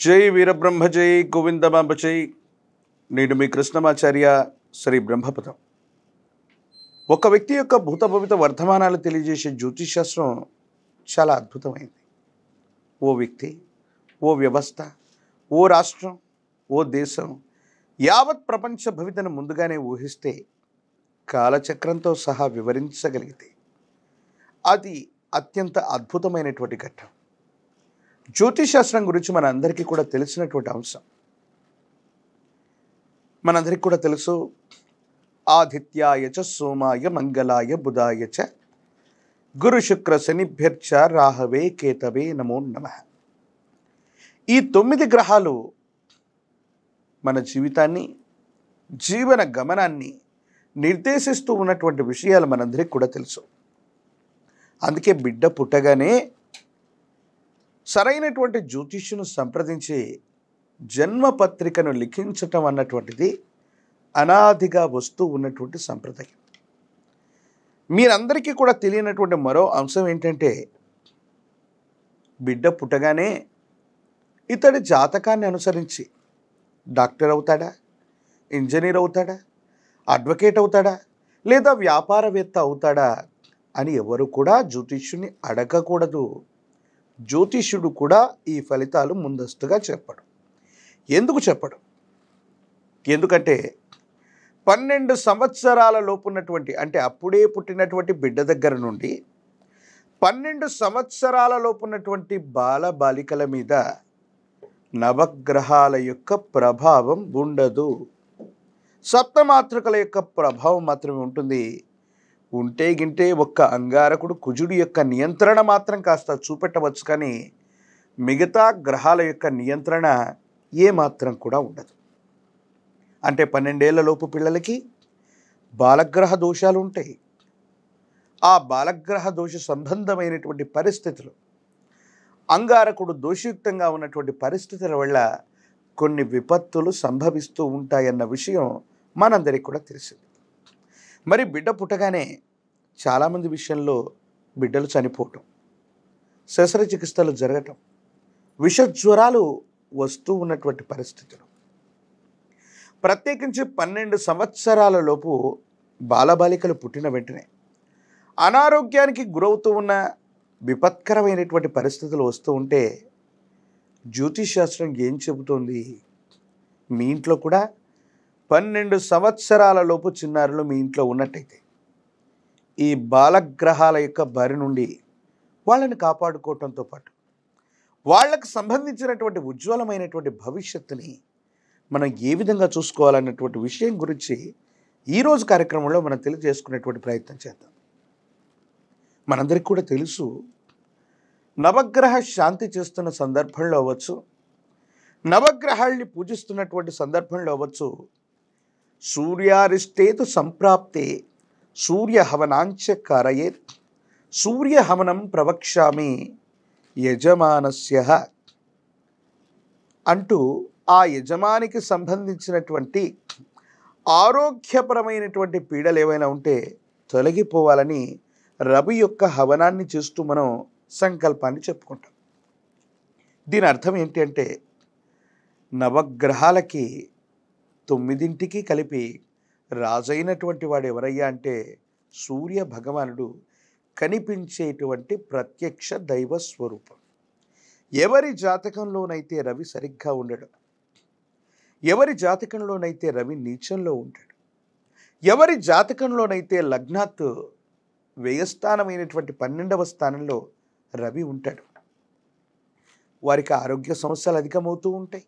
జై వీరబ్రహ్మ జై గోవిందమాంబ జై. నేను మీ కృష్ణమాచార్య శ్రీ బ్రహ్మపదం. ఒక వ్యక్తి యొక్క భూత భవిత వర్ధమానాలు తెలియజేసే జ్యోతిషాస్త్రం చాలా అద్భుతమైంది. ఓ వ్యక్తి, ఓ వ్యవస్థ, ఓ రాష్ట్రం, ఓ దేశం యావత్ ప్రపంచ భవితను ముందుగానే ఊహిస్తే కాలచక్రంతో సహా వివరించగలిగితే అది అత్యంత అద్భుతమైనటువంటి ఘట్టం. జ్యోతిషాస్త్రం గురించి మన అందరికీ కూడా తెలిసినటువంటి అంశం. మనందరికీ కూడా తెలుసు, ఆదిత్యాయ చ సోమాయ మంగళాయ బుధాయ చ గురు శుక్ర శనిభ్యర్చ రాహవే కేతవే నమో నమః. ఈ 9 గ్రహాలు మన జీవితాన్ని, జీవన గమనాన్ని నిర్దేశిస్తూ ఉన్నటువంటి విషయాలు మనందరికీ కూడా తెలుసు. అందుకే బిడ్డ పుట్టగానే సరైనటువంటి జ్యోతిష్యును సంప్రదించి జన్మపత్రికను లిఖించటం అన్నటువంటిది అనాదిగా వస్తూ ఉన్నటువంటి సంప్రదాయం. మీరందరికీ కూడా తెలియనటువంటి మరో అంశం ఏంటంటే, బిడ్డ పుట్టగానే ఇతడి జాతకాన్ని అనుసరించి డాక్టర్ అవుతాడా, ఇంజనీర్ అవుతాడా, అడ్వకేట్ అవుతాడా, లేదా వ్యాపారవేత్త అవుతాడా అని ఎవరు కూడా జ్యోతిష్యుని అడగకూడదు. జ్యోతిష్యుడు కూడా ఈ ఫలితాలు ముందస్తుగా చెప్పడు. ఎందుకు చెప్పడు? ఎందుకంటే 12 సంవత్సరాల లోపు ఉన్నటువంటి, అంటే అప్పుడే పుట్టినటువంటి బిడ్డ దగ్గర నుండి 12 సంవత్సరాల లోపు ఉన్నటువంటి బాల బాలికల మీద నవగ్రహాల యొక్క ప్రభావం ఉండదు. సప్తమాతృకల యొక్క ప్రభావం మాత్రమే ఉంటుంది. ఉంటే గింటే ఒక్క అంగారకుడు కుజుడి యొక్క నియంత్రణ మాత్రం కాస్త చూపెట్టవచ్చు, కానీ మిగతా గ్రహాల యొక్క నియంత్రణ ఏమాత్రం కూడా ఉండదు. అంటే 12 ఏళ్ల లోపు పిల్లలకి బాలగ్రహ దోషాలు ఉంటాయి. ఆ బాలగ్రహ దోష సంబంధమైనటువంటి పరిస్థితులు, అంగారకుడు దోషయుక్తంగా ఉన్నటువంటి పరిస్థితుల వల్ల కొన్ని విపత్తులు సంభవిస్తూ ఉంటాయన్న విషయం మనందరికీ కూడా తెలిసింది. మరి బిడ్డ పుట్టగానే చాలామంది విషయంలో బిడ్డలు చనిపోవటం, శస్త్రచికిత్సలు జరగటం, విషజ్వరాలు వస్తూ ఉన్నటువంటి పరిస్థితులు, ప్రత్యేకించి 12 సంవత్సరాల లోపు బాలబాలికలు పుట్టిన వెంటనే అనారోగ్యానికి గురవుతూ ఉన్న విపత్కరమైనటువంటి పరిస్థితులు వస్తూ ఉంటే జ్యోతిషాస్త్రం ఏం చెబుతోంది? మీ ఇంట్లో కూడా 12 సంవత్సరాల లోపు చిన్నారులు మీ ఇంట్లో ఉన్నట్టయితే ఈ బాలగ్రహాల యొక్క బారి నుండి వాళ్ళని కాపాడుకోవటంతో పాటు వాళ్ళకు సంబంధించినటువంటి ఉజ్వలమైనటువంటి భవిష్యత్తుని మనం ఏ విధంగా చూసుకోవాలన్నటువంటి విషయం గురించి ఈరోజు కార్యక్రమంలో మనం తెలియజేసుకునేటువంటి ప్రయత్నం చేద్దాం. మనందరికీ కూడా తెలుసు, నవగ్రహ శాంతి చేస్తున్న సందర్భంలో అవ్వచ్చు, నవగ్రహాల్ని పూజిస్తున్నటువంటి సందర్భంలో అవ్వచ్చు, సూర్యారిష్టేతు సంప్రాప్తే సూర్యహవనాంచ కారయేత్ సూర్యహవనం ప్రవక్ష్యామి యజమానస్య అంటూ ఆ యజమానికి సంబంధించినటువంటి ఆరోగ్యపరమైనటువంటి పీడలు ఏవైనా ఉంటే తొలగిపోవాలని రవి యొక్క హవనాన్ని చేస్తూ మనం సంకల్పాన్ని చెప్పుకుంటాం. దీని అర్థం ఏంటి అంటే, నవగ్రహాలకి 9ంటికి కలిపి రాజైనటువంటి వాడు ఎవరయ్యా అంటే సూర్య భగవానుడు, కనిపించేటువంటి ప్రత్యక్ష దైవ స్వరూపం. ఎవరి జాతకంలోనైతే రవి సరిగ్గా ఉండడు, ఎవరి జాతకంలోనైతే రవి నీచంలో ఉంటాడు, ఎవరి జాతకంలోనైతే లగ్నాత్ వ్యయస్థానమైనటువంటి 12వ స్థానంలో రవి ఉంటాడు, వారికి ఆరోగ్య సమస్యలు అధికమవుతూ ఉంటాయి,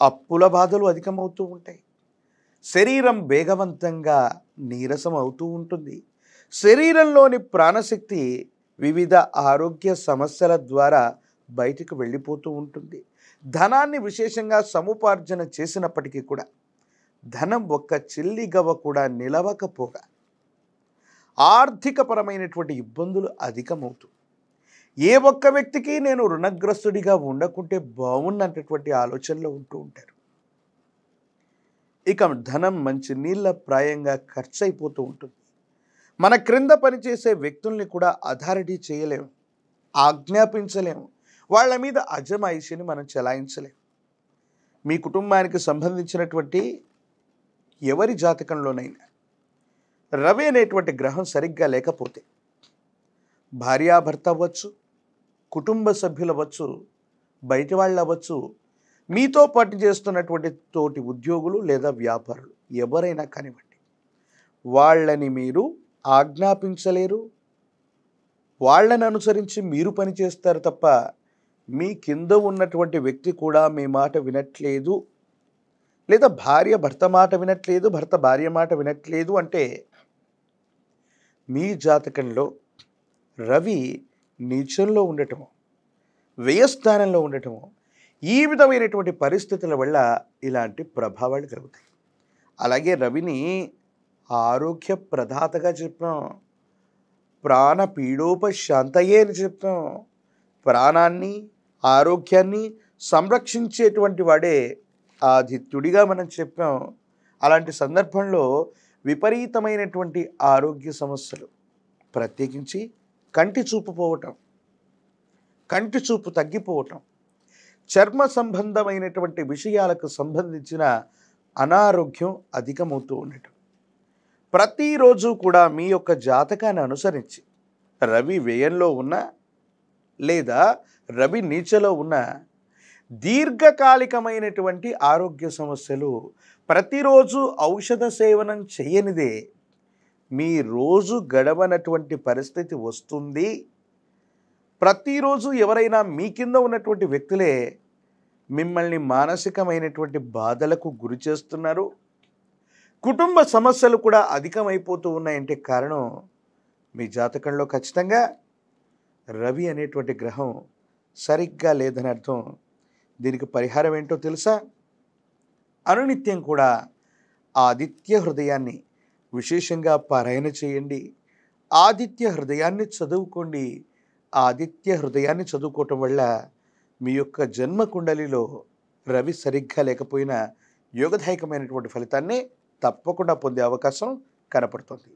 అప్పుల బాధలు అధికమవుతూ ఉంటాయి, శరీరం వేగవంతంగా నీరసం అవుతూ ఉంటుంది, శరీరంలోని ప్రాణశక్తి వివిధ ఆరోగ్య సమస్యల ద్వారా బయటికి వెళ్ళిపోతూ ఉంటుంది. ధనాన్ని విశేషంగా సముపార్జన చేసినప్పటికీ కూడా ధనం ఒక్క చిల్లిగవ్వ కూడా నిలవకపోగా ఆర్థికపరమైనటువంటి ఇబ్బందులు అధికమవుతూ, ఏ ఒక్క వ్యక్తికి నేను రుణగ్రస్తుడిగా ఉండకుంటే బాగున్నటువంటి ఆలోచనలో ఉంటూ ఉంటారు. ఇక ధనం మంచి నీళ్ళ ప్రాయంగా ఖర్చు అయిపోతూ ఉంటుంది. మన క్రింద పనిచేసే వ్యక్తుల్ని కూడా అథారిటీ చేయలేము, ఆజ్ఞాపించలేము, వాళ్ళ మీద అజమాయిషిని మనం చెలాయించలేం. మీ కుటుంబానికి సంబంధించినటువంటి ఎవరి జాతకంలోనైనా రవి అనేటువంటి గ్రహం సరిగ్గా లేకపోతే భార్యాభర్త అవ్వచ్చు, కుటుంబ సభ్యులు అవ్వచ్చు, బయట వాళ్ళు అవ్వచ్చు, మీతో పాటు చేస్తున్నటువంటి తోటి ఉద్యోగులు లేదా వ్యాపారులు ఎవరైనా కానివ్వండి, వాళ్ళని మీరు ఆజ్ఞాపించలేరు. వాళ్ళని అనుసరించి మీరు పనిచేస్తారు తప్ప మీ కింద ఉన్నటువంటి వ్యక్తి కూడా మీ మాట వినట్లేదు, లేదా భార్య భర్త మాట వినట్లేదు, భర్త భార్య మాట వినట్లేదు అంటే మీ జాతకంలో రవి నీచంలో ఉండటము, వ్యయస్థానంలో ఉండటము, ఈ విధమైనటువంటి పరిస్థితుల వల్ల ఇలాంటి ప్రభావాలు కలుగుతాయి. అలాగే రవిని ఆరోగ్య ప్రదాతగా చెప్పాం, ప్రాణ పీడోపశాంతయే అని చెప్పాం. ప్రాణాన్ని, ఆరోగ్యాన్ని సంరక్షించేటువంటి వాడే ఆదిత్యుడిగా మనం చెప్పాం. అలాంటి సందర్భంలో విపరీతమైనటువంటి ఆరోగ్య సమస్యలు, ప్రత్యేకించి కంటి చూపు పోవటం, కంటి చూపు తగ్గిపోవటం, చర్మ సంబంధమైనటువంటి విషయాలకు సంబంధించిన అనారోగ్యం అధికమవుతూ ఉండటం, ప్రతిరోజు కూడా మీ యొక్క జాతకాన్ని అనుసరించి రవి వ్యయంలో ఉన్న లేదా రవి నీచలో ఉన్న దీర్ఘకాలికమైనటువంటి ఆరోగ్య సమస్యలు, ప్రతిరోజు ఔషధ సేవనం చేయనిదే మీ రోజు గడవనటువంటి పరిస్థితి వస్తుంది. ప్రతిరోజు ఎవరైనా మీ కింద ఉన్నటువంటి వ్యక్తులే మిమ్మల్ని మానసికమైనటువంటి బాధలకు గురి చేస్తున్నారు. కుటుంబ సమస్యలు కూడా అధికమైపోతూ ఉన్నాయంటే కారణం మీ జాతకంలో ఖచ్చితంగా రవి అనేటువంటి గ్రహం సరిగ్గా లేదని అర్థం. దీనికి పరిహారం ఏంటో తెలుసా? అనునిత్యం కూడా ఆదిత్య హృదయాన్ని విశేషంగా పారాయణ చేయండి. ఆదిత్య హృదయాన్ని చదువుకోండి. ఆదిత్య హృదయాన్ని చదువుకోవటం వల్ల మీ యొక్క జన్మ కుండలిలో రవి సరిగ్గా లేకపోయినా యోగదాయకమైనటువంటి ఫలితాన్ని తప్పకుండా పొందే అవకాశం కనపడుతుంది.